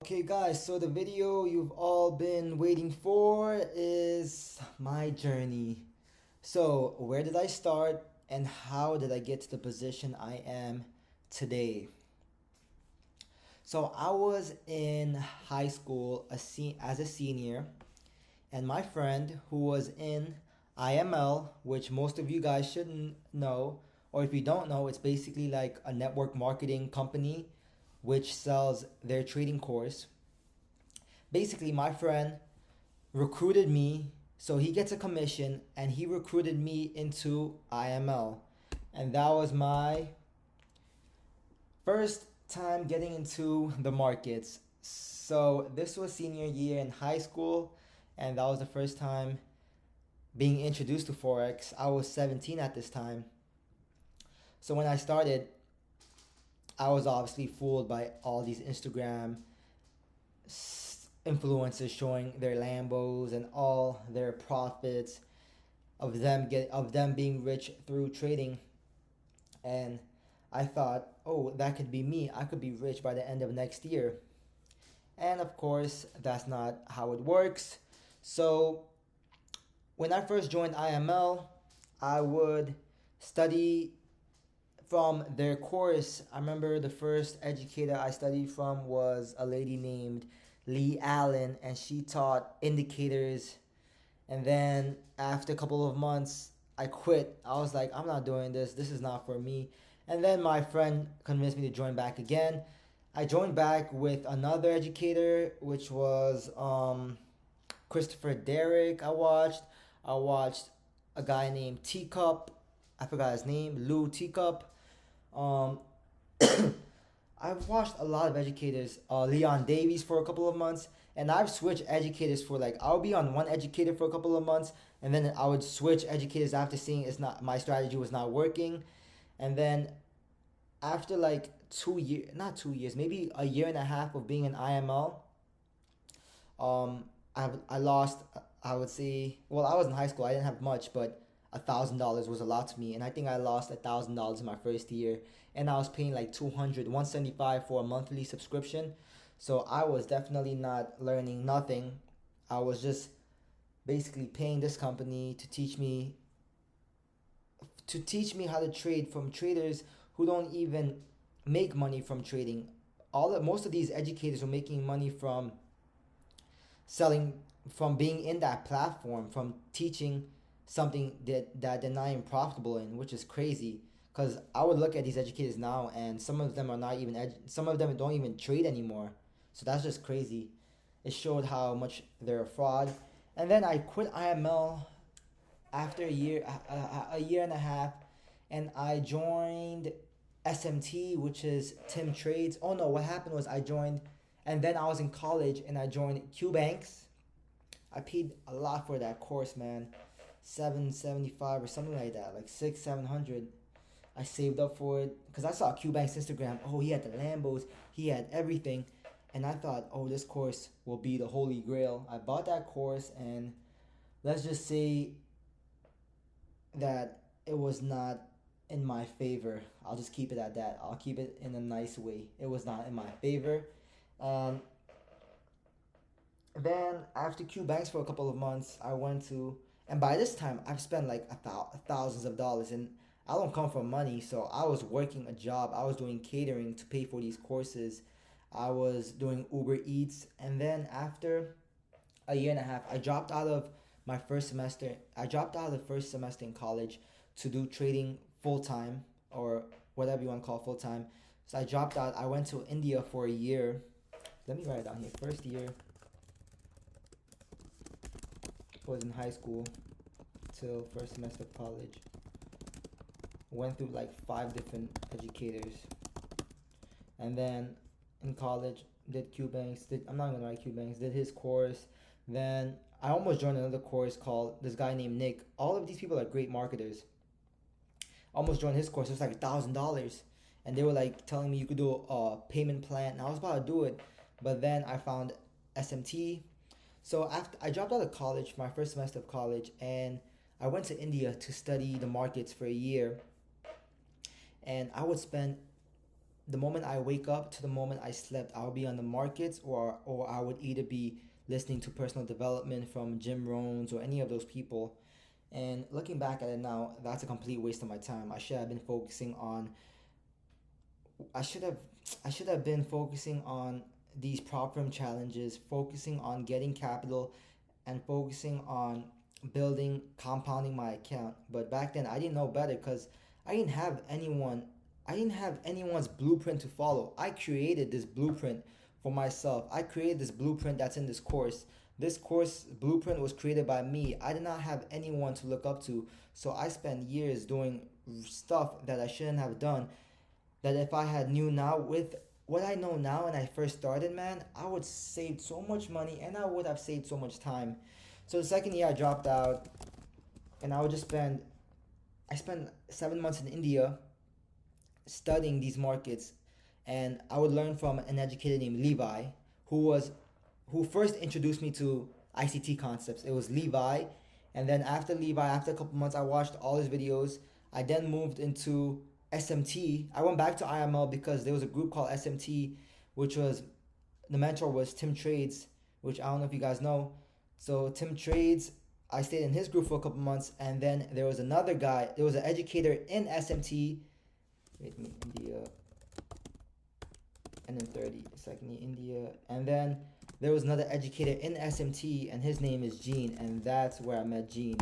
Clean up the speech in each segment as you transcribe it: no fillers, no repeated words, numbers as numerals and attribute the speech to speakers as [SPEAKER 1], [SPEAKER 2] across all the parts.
[SPEAKER 1] Okay guys, so the video you've all been waiting for is my journey. So where did I start and how did I get to the position I am today? So I was in high school as a senior, and my friend who was in IML, which most of you guys shouldn't know, or if you don't know, it's basically like a network marketing company which sells their trading course. Basically, my friend recruited me, so he gets a commission, and he recruited me into IML. And that was my first time getting into the markets. So this was senior year in high school, and that was the first time being introduced to Forex. I was 17 at this time. So when I started, I was obviously fooled by all these Instagram influencers showing their Lambos and all their profits of them being rich through trading. And I thought, oh, that could be me. I could be rich by the end of next year. And of course, that's not how it works. So when I first joined IML, I would study from their course. I remember the first educator I studied from was a lady named Lee Allen, and she taught indicators. And then after a couple of months, I quit. I was like, I'm not doing this. This is not for me. And then my friend convinced me to join back again. I joined back with another educator, which was Christopher Derrick. I watched a guy named Teacup. I forgot his name. Lou Teacup. Um, I've watched a lot of educators, Leon Davies for a couple of months, and I've switched educators for like I'll be on one educator for a couple of months, and then I would switch educators after seeing it's not my strategy was not working, and then after like 2 years, not 2 years, maybe a year and a half of being in IML, I lost. I would say, well, I was in high school. I didn't have much, but $1,000 was a lot to me, and I think I lost $1,000 in my first year, and I was paying like 175 for a monthly subscription. So I was definitely not learning nothing. I was just basically paying this company to teach me how to trade from traders who don't even make money from trading. Most of these educators were making money from selling, from being in that platform, from teaching something that they're not even profitable in, which is crazy. Because I would look at these educators now, and some of them are not even some of them don't even trade anymore. So that's just crazy. It showed how much they're a fraud. And then I quit IML after a year and a half, and I joined SMT, which is Tim Trades. Oh no, what happened was I joined, and then I was in college and I joined Q Banks. I paid a lot for that course, man. 775 or something like that, like 700. I saved up for it because I saw Q Bank's Instagram. Oh, he had the Lambos, he had everything, and I thought, oh, this course will be the holy grail. I bought that course, and let's just say that it was not in my favor. I'll just keep it at that. I'll keep it in a nice way. It was not in my favor. Um, then after Q Banks for a couple of months, I went to, and by this time I've spent like thousands of dollars, and I don't come from money, so I was working a job. I was doing catering to pay for these courses. I was doing Uber Eats, and then after a year and a half, I dropped out of my first semester. I dropped out of the first semester in college to do trading full time, or whatever you want to call full time. So I dropped out. I went to India for a year. Let me write it down here. First year was in high school till first semester of college. Went through like five different educators, and then in college did Q Banks. I'm not gonna write Q Banks. Did his course. Then I almost joined another course called this guy named Nick. All of these people are great marketers. Almost joined his course. It was like $1,000, and they were like telling me you could do a payment plan. And I was about to do it, but then I found SMT. So after I dropped out of college, my first semester of college, and I went to India to study the markets for a year, and I would spend the moment I wake up to the moment I slept, I'll be on the markets, or I would either be listening to personal development from Jim Rohns or any of those people. And looking back at it now, that's a complete waste of my time. I should have I should have been focusing on these prop firm challenges, focusing on getting capital, and focusing on building compounding my account. But back then I didn't know better because I didn't have anyone I didn't have anyone's blueprint to follow. I created this blueprint for myself. I created this blueprint that's in this course. This course blueprint was created by me. I did not have anyone to look up to. So I spent years doing stuff that I shouldn't have done, that if I had knew now with what I know now and I first started, man, I would save so much money and I would have saved so much time. So the second year I dropped out and I spent 7 months in India studying these markets, and I would learn from an educator named Levi, who was who first introduced me to ICT concepts. It was Levi, and then after Levi, after a couple months, I watched all his videos. I then moved into SMT. I went back to IML because there was a group called SMT, which was the mentor was Tim Trades, which I don't know if you guys know. So Tim Trades, I stayed in his group for a couple months, and then there was another guy. There was an educator in SMT. Wait, India, and then 30 second year India, and then there was another educator in SMT, and his name is Gene, and that's where I met Gene,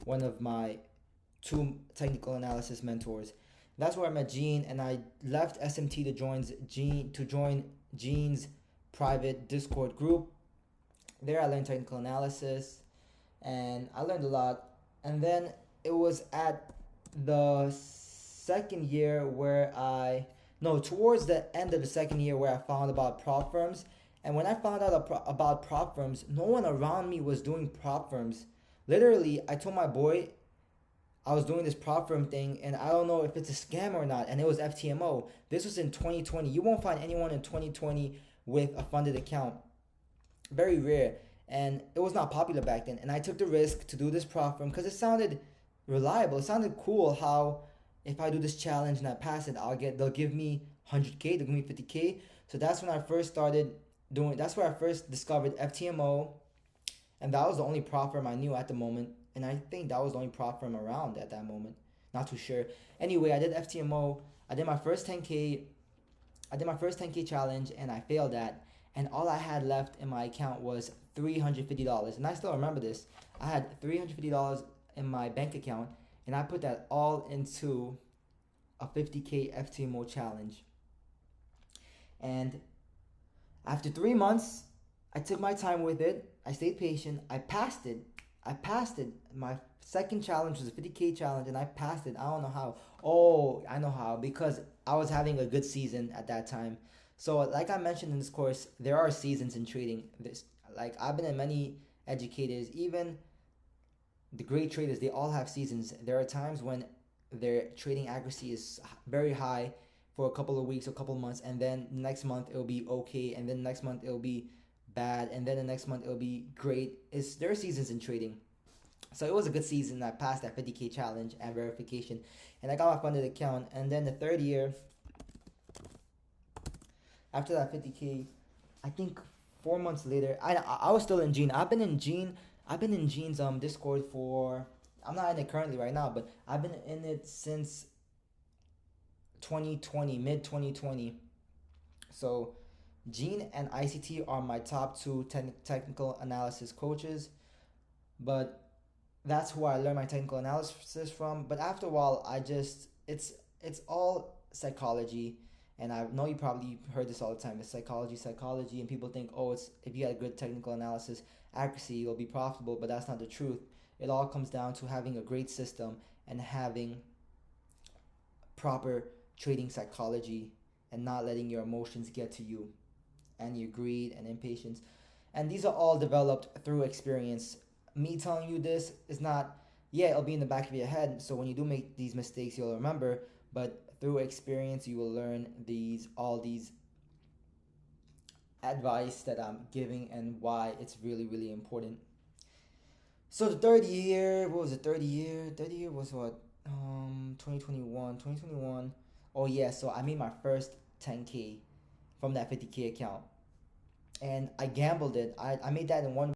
[SPEAKER 1] one of my two technical analysis mentors. That's where I met Gene, and I left SMT to join Gene's private Discord group. There I learned technical analysis, and I learned a lot. And then it was at the second year where I no towards the end of the second year where I found about prop firms. And when I found out about prop firms, no one around me was doing prop firms. Literally, I told my boy I was doing this prop firm thing, and I don't know if it's a scam or not. And it was FTMO. This was in 2020. You won't find anyone in 2020 with a funded account. Very rare. And it was not popular back then. And I took the risk to do this prop firm because it sounded reliable. It sounded cool how if I do this challenge and I pass it, they'll give me 100K, they'll give me 50K. So that's when I first started doing. That's where I first discovered FTMO, and that was the only prop firm I knew at the moment. And I think that was the only prop firm around at that moment. Not too sure. Anyway, I did FTMO. I did my first 10K. I did my first 10K challenge, and I failed that. And all I had left in my account was $350. And I still remember this. I had $350 in my bank account, and I put that all into a 50K FTMO challenge. And after 3 months, I took my time with it. I stayed patient. I passed it. My second challenge was a 50K challenge, and I passed it. I don't know how. Oh, I know how. Because I was having a good season at that time. So, like I mentioned in this course, there are seasons in trading. I've been in many educators, even the great traders, they all have seasons. There are times when their trading accuracy is very high for a couple of weeks, a couple of months, and then next month it'll be okay, and then next month it'll be bad, and then the next month it'll be great. There are seasons in trading. So it was a good season. I passed that 50K challenge and verification, and I got my funded account. And then the third year, after that 50K, I think 4 months later, I was still in Gene. I've been in Gene's Discord for. I'm not in it currently right now, but I've been in it since 2020, mid 2020. So Gene and ICT are my top two technical analysis coaches, but that's who I learned my technical analysis from. But after a while, it's all psychology, and I know you probably heard this all the time. It's psychology, and people think, oh, it's if you had good technical analysis accuracy, you'll be profitable, but that's not the truth. It all comes down to having a great system and having proper trading psychology and not letting your emotions get to you and your greed and impatience. And these are all developed through experience. Me telling you this is not, yeah, it'll be in the back of your head. So when you do make these mistakes, you'll remember. But through experience, you will learn all these advice that I'm giving and why it's really, really important. So the third year, what was it? Third year was what? 2021. Oh yeah, so I made my first 10K from that 50K account, and I gambled it. I made that in one